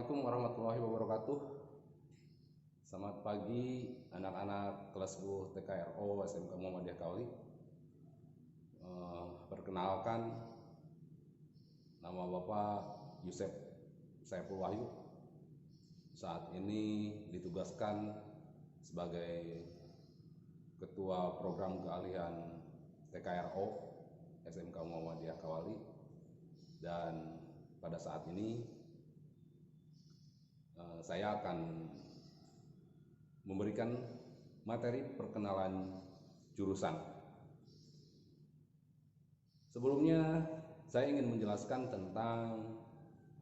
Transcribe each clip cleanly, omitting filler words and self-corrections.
Assalamualaikum warahmatullahi wabarakatuh. Selamat pagi anak-anak kelas 10 TKRO SMK Muhammadiyah Kaoli. Perkenalkan, nama Bapak Yusef Saiful Wahyu. Saat ini ditugaskan sebagai Ketua Program Keahlian TKRO SMK Muhammadiyah Kaoli, dan pada saat ini saya akan memberikan materi perkenalan jurusan. Sebelumnya saya ingin menjelaskan tentang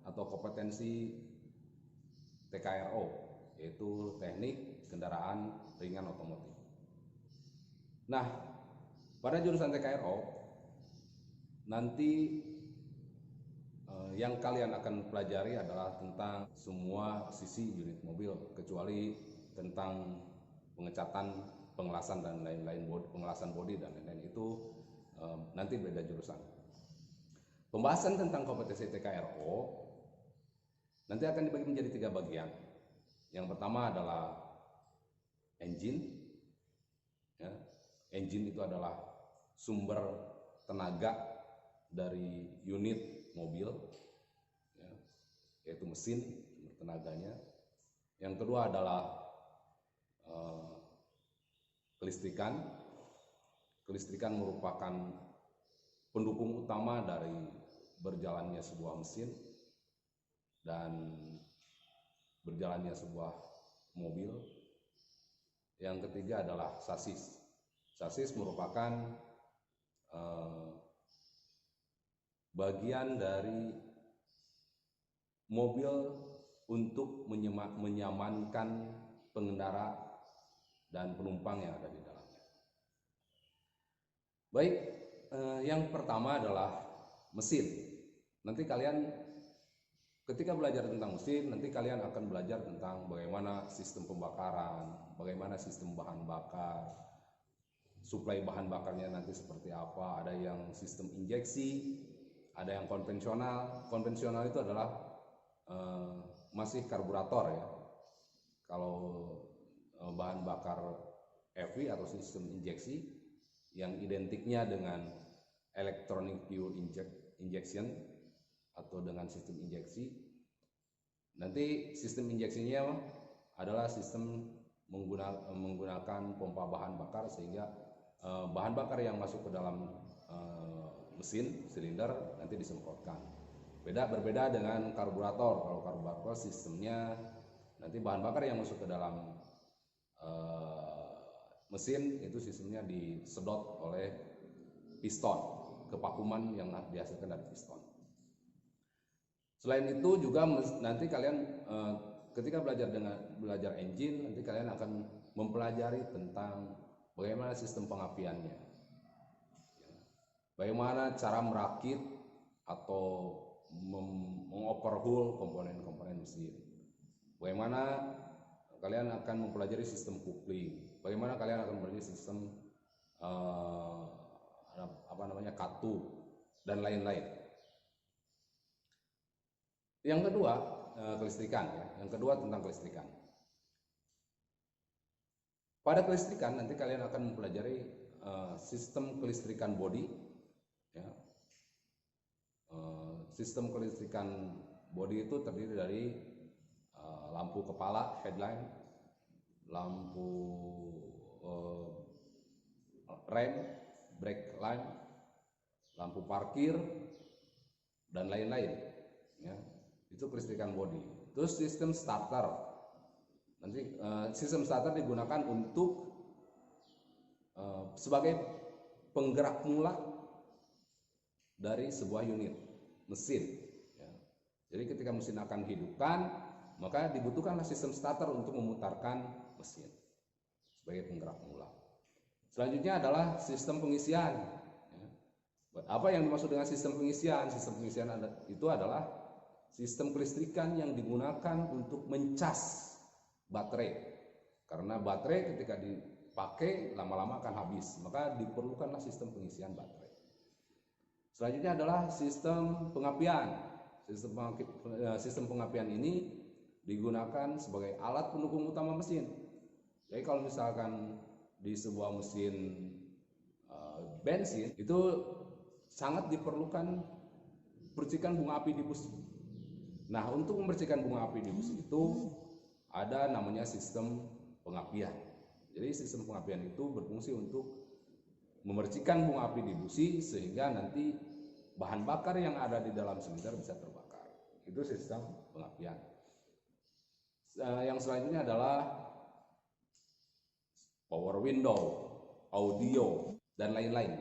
atau kompetensi TKRO, yaitu Teknik Kendaraan Ringan Otomotif. Nah, pada jurusan TKRO nanti yang kalian akan pelajari adalah tentang semua sisi unit mobil, kecuali tentang pengecatan, pengelasan dan lain-lain, pengelasan bodi dan lain-lain, itu nanti beda jurusan. Pembahasan tentang kompetensi TKRO nanti akan dibagi menjadi 3 bagian. Yang pertama adalah engine. Ya, engine itu adalah sumber tenaga dari unit mobil, ya, yaitu mesin, sumber tenaganya. Yang kedua adalah kelistrikan. Kelistrikan merupakan pendukung utama dari berjalannya sebuah mesin dan berjalannya sebuah mobil. Yang ketiga adalah sasis. Sasis merupakan bagian dari mobil untuk menyamankan pengendara dan penumpang yang ada di dalamnya. Baik, yang pertama adalah mesin. Nanti kalian ketika belajar tentang mesin, nanti kalian akan belajar tentang bagaimana sistem pembakaran, bagaimana sistem bahan bakar, suplai bahan bakarnya nanti seperti apa. Ada yang sistem injeksi, ada yang konvensional. Konvensional itu adalah masih karburator, ya. Kalau bahan bakar EV atau sistem injeksi yang identiknya dengan electronic fuel injection atau dengan sistem injeksi. Nanti sistem injeksinya adalah sistem menggunakan pompa bahan bakar, sehingga bahan bakar yang masuk ke dalam mesin silinder nanti disemprotkan. Berbeda dengan karburator. Kalau karburator sistemnya nanti bahan bakar yang masuk ke dalam mesin itu sistemnya disedot oleh piston, kevakuman yang dihasilkan dari piston. Selain itu juga nanti kalian ketika belajar engine, nanti kalian akan mempelajari tentang bagaimana sistem pengapiannya, bagaimana cara merakit atau mengoverhaul komponen-komponen mesin, bagaimana kalian akan mempelajari sistem coupling, bagaimana kalian akan mempelajari sistem katup dan lain-lain. Yang kedua kelistrikan, ya. Yang kedua tentang kelistrikan. Pada kelistrikan nanti kalian akan mempelajari sistem kelistrikan bodi, ya. Sistem kelistrikan bodi itu terdiri dari lampu kepala, headline, lampu rem, brake line, lampu parkir, dan lain-lain, ya. Itu kelistrikan bodi. Terus sistem starter. Nanti sistem starter digunakan untuk sebagai penggerak mula dari sebuah unit mesin, ya. Jadi ketika mesin akan dihidupkan, maka dibutuhkanlah sistem starter untuk memutarkan mesin sebagai penggerak mula. Selanjutnya adalah sistem pengisian, ya. Apa yang dimaksud dengan sistem pengisian? Sistem pengisian itu adalah sistem kelistrikan yang digunakan untuk mencas baterai. Karena baterai ketika dipakai lama-lama akan habis, maka diperlukanlah sistem pengisian baterai. Selanjutnya adalah sistem pengapian. Sistem pengapian ini digunakan sebagai alat pendukung utama mesin. Jadi kalau misalkan di sebuah mesin bensin itu sangat diperlukan percikan bunga api di busi. Nah, untuk membersihkan bunga api di busi itu ada namanya sistem pengapian. Jadi sistem pengapian itu berfungsi untuk memercikan bunga api di busi sehingga nanti bahan bakar yang ada di dalam silinder bisa terbakar. Itu sistem pengapian. Yang selanjutnya adalah power window, audio, dan lain-lain.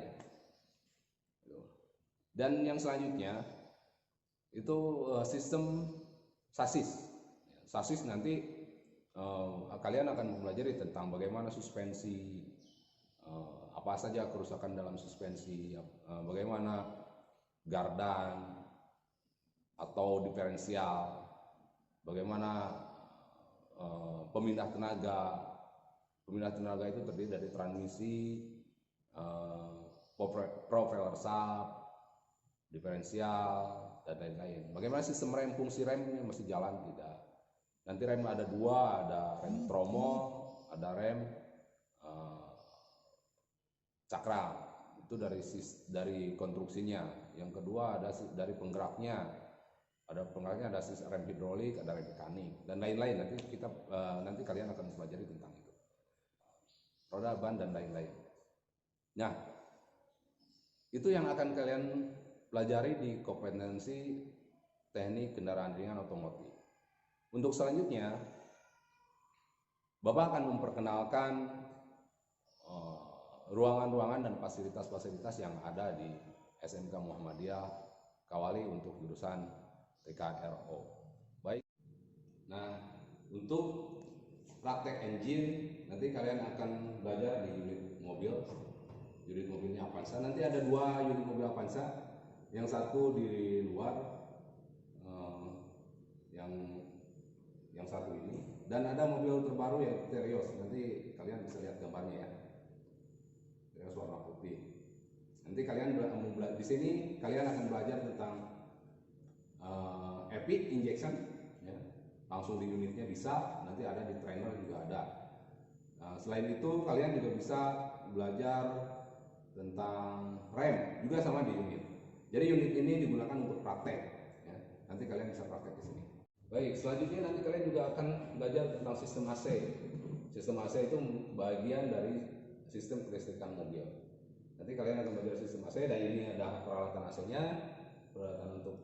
Dan yang selanjutnya itu sistem sasis. Sasis nanti kalian akan mempelajari tentang bagaimana suspensi, apa saja kerusakan dalam suspensi, bagaimana gardan atau diferensial, bagaimana pemindah tenaga. Pemindah tenaga itu terdiri dari transmisi, propeller shaft, diferensial, dan lain-lain. Bagaimana sistem rem, fungsi remnya masih jalan tidak? Nanti rem ada dua, ada rem tromo, ada rem cakram. Itu dari konstruksinya. Yang kedua ada dari penggeraknya. Ada penggeraknya, ada rem hidrolik, ada rem mekanik, dan lain-lain. Nanti kalian akan mempelajari tentang itu. Roda, ban, dan lain-lain. Nah, itu yang akan kalian pelajari di kompetensi teknik kendaraan ringan otomotif. Untuk selanjutnya, Bapak akan memperkenalkan ruangan-ruangan dan fasilitas-fasilitas yang ada di SMK Muhammadiyah Kawali untuk jurusan TKRO. Baik. Nah, untuk praktek engine nanti kalian akan belajar di unit mobil. Unit mobilnya Avanza. Nanti ada dua unit mobil Avanza. Yang satu di luar, yang satu ini. Dan ada mobil terbaru yaitu Terios. Nanti kalian bisa lihat gambarnya ya. Terios warna putih. Nanti kalian di sini kalian akan belajar tentang EPIC injection, ya. Langsung di unitnya bisa. Nanti ada di trainer juga ada. Selain itu kalian juga bisa belajar tentang rem juga sama di unit. Jadi unit ini digunakan untuk praktek, ya. Nanti kalian bisa praktek di sini. Baik, selanjutnya nanti kalian juga akan belajar tentang sistem AC. Sistem AC itu bagian dari sistem kelistrikan mobil. Nanti kalian akan belajar sistem AC, dan ini ada peralatan AC-nya, peralatan untuk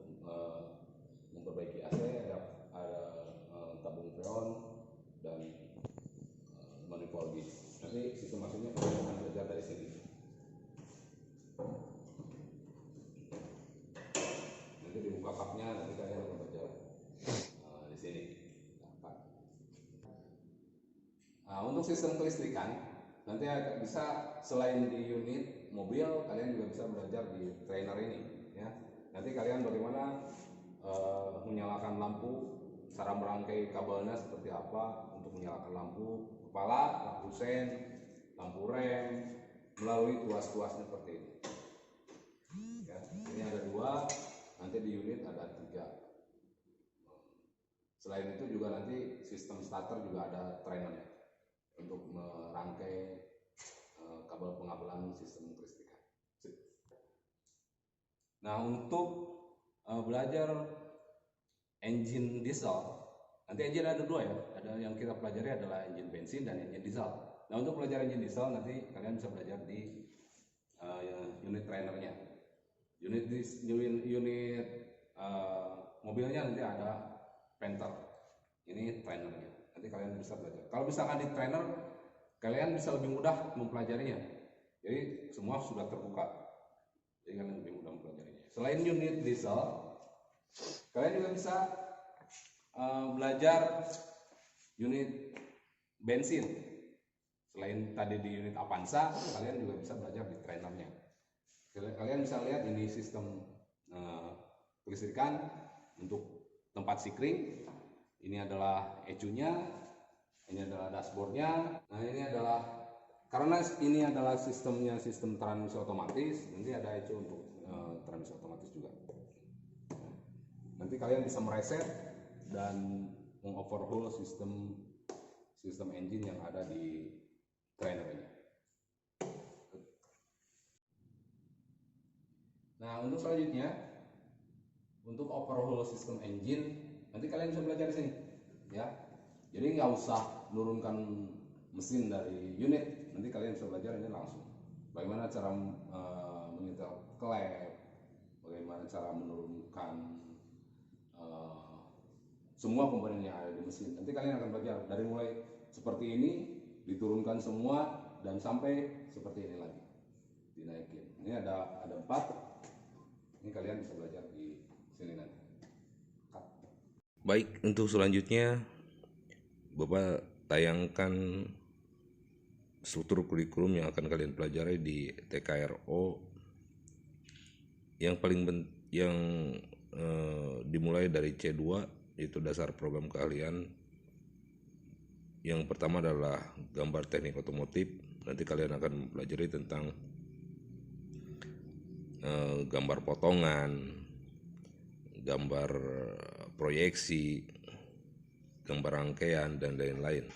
memperbaiki AC, ada tabung freon dan manifold gauge. Nanti sistem AC-nya kalian akan belajar dari sini. Nanti dibuka kapnya, nanti kalian akan belajar di sini. Nah, untuk sistem kelistrikan nanti bisa selain di unit mobil, kalian juga bisa belajar di trainer ini, ya. Nanti kalian bagaimana menyalakan lampu, cara merangkai kabelnya seperti apa untuk menyalakan lampu kepala, lampu sen, lampu rem melalui tuas-tuasnya seperti ini. Ya, ini ada dua, nanti di unit ada 3. Selain itu juga nanti sistem starter juga ada trainernya untuk merangkai kabel pengabelan sistem kelistrikan. Nah, untuk belajar engine diesel, nanti engine ada 2 ya. Ada yang kita pelajari adalah engine bensin dan engine diesel. Nah, untuk belajar engine diesel nanti kalian bisa belajar di unit trainernya. Unit mobilnya nanti ada Panther. Ini trainernya. Nanti kalian bisa belajar. Kalau misalkan di trainer, kalian bisa lebih mudah mempelajarinya. Jadi semua sudah terbuka. Jadi kalian lebih mudah mempelajarinya. Selain unit diesel, kalian juga bisa belajar unit bensin. Selain tadi di unit Avanza, kalian juga bisa belajar di trainernya. Kalian bisa lihat ini sistem kelistrikan untuk tempat sikring. Ini adalah ECU-nya, ini adalah dashboardnya. Nah, ini adalah, karena ini adalah sistemnya sistem transmisi otomatis, nanti ada ECU untuk transmisi otomatis juga. Nanti kalian bisa mereset dan mengoverhaul sistem engine yang ada di trainer ini. Nah, untuk selanjutnya, untuk overhaul sistem engine, nanti kalian bisa belajar di sini, ya. Jadi nggak usah nurunkan mesin dari unit, nanti kalian bisa belajar ini langsung. Bagaimana cara menyetel klep, bagaimana cara menurunkan semua komponen yang ada di mesin. Nanti kalian akan belajar dari mulai seperti ini, diturunkan semua, dan sampai seperti ini lagi, dinaikin. Ini ada 4. Ini kalian bisa belajar di sini nanti. Baik, untuk selanjutnya Bapak tayangkan struktur kurikulum yang akan kalian pelajari di TKRO yang dimulai dari C2, yaitu dasar program keahlian. Yang pertama adalah gambar teknik otomotif. Nanti kalian akan mempelajari tentang gambar potongan, gambar proyeksi, gambar rangkaian, dan lain-lain.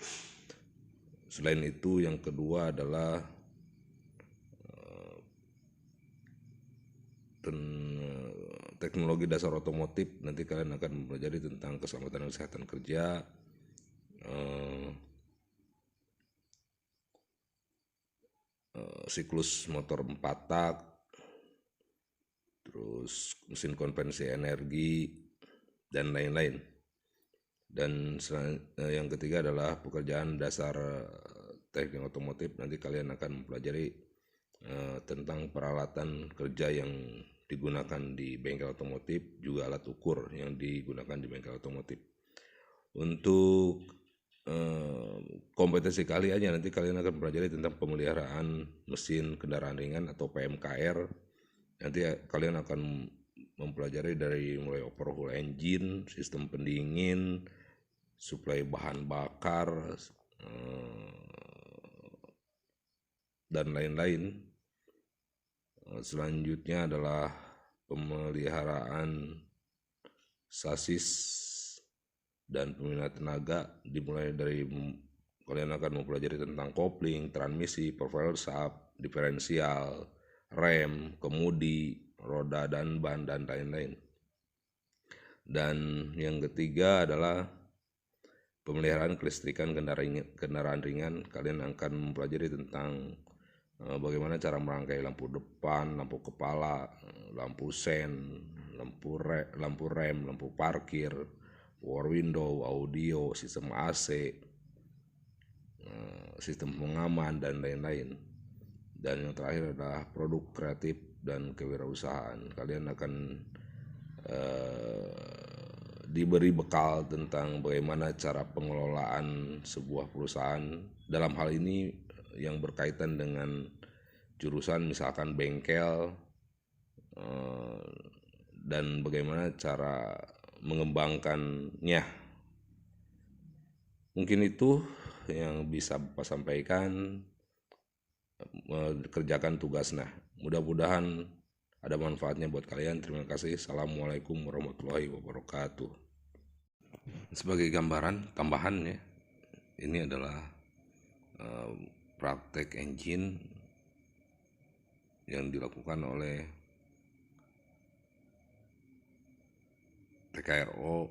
Selain itu, yang kedua adalah teknologi dasar otomotif. Nanti kalian akan mempelajari tentang keselamatan dan kesehatan kerja, siklus motor 4 tak, terus mesin konvensi energi, dan lain-lain. Dan yang ketiga adalah pekerjaan dasar teknik otomotif. Nanti kalian akan mempelajari tentang peralatan kerja yang digunakan di bengkel otomotif, juga alat ukur yang digunakan di bengkel otomotif. Untuk kompetensi keahliannya, nanti kalian akan mempelajari tentang pemeliharaan mesin kendaraan ringan atau PMKR. Nanti kalian akan mempelajari dari mulai overhaul engine, sistem pendingin, suplai bahan bakar, dan lain-lain. Selanjutnya adalah pemeliharaan sasis dan pembinaan tenaga, dimulai dari kalian akan mempelajari tentang kopling, transmisi, profile shaft, diferensial, rem, kemudi, roda dan ban, dan lain-lain. Dan yang ketiga adalah pemeliharaan kelistrikan kendaraan ringan. Kalian akan mempelajari tentang bagaimana cara merangkai lampu depan, lampu kepala, lampu sen, lampu rem, lampu parkir, power window, audio, sistem AC, sistem pengaman, dan lain-lain. Dan yang terakhir adalah produk kreatif dan kewirausahaan. Kalian akan diberi bekal tentang bagaimana cara pengelolaan sebuah perusahaan. Dalam hal ini yang berkaitan dengan jurusan misalkan bengkel, dan bagaimana cara mengembangkannya. Mungkin itu yang bisa Bapak sampaikan. Kerjakan tugas. Nah, mudah-mudahan ada manfaatnya buat kalian. Terima kasih. Assalamualaikum warahmatullahi wabarakatuh. Sebagai gambaran tambahan ya, ini adalah praktek engine yang dilakukan oleh TKRO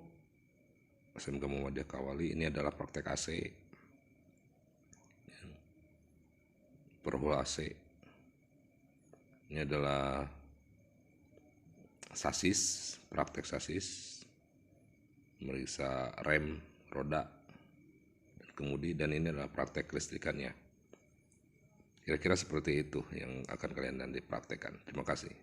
SMK Muhammadiyah Kawali. Ini adalah praktek AC, overhaul AC. Ini adalah sasis, praktek sasis, meriksa rem, roda, dan kemudi, dan ini adalah praktek kelistrikannya. Kira-kira seperti itu yang akan kalian nanti praktekkan. Terima kasih.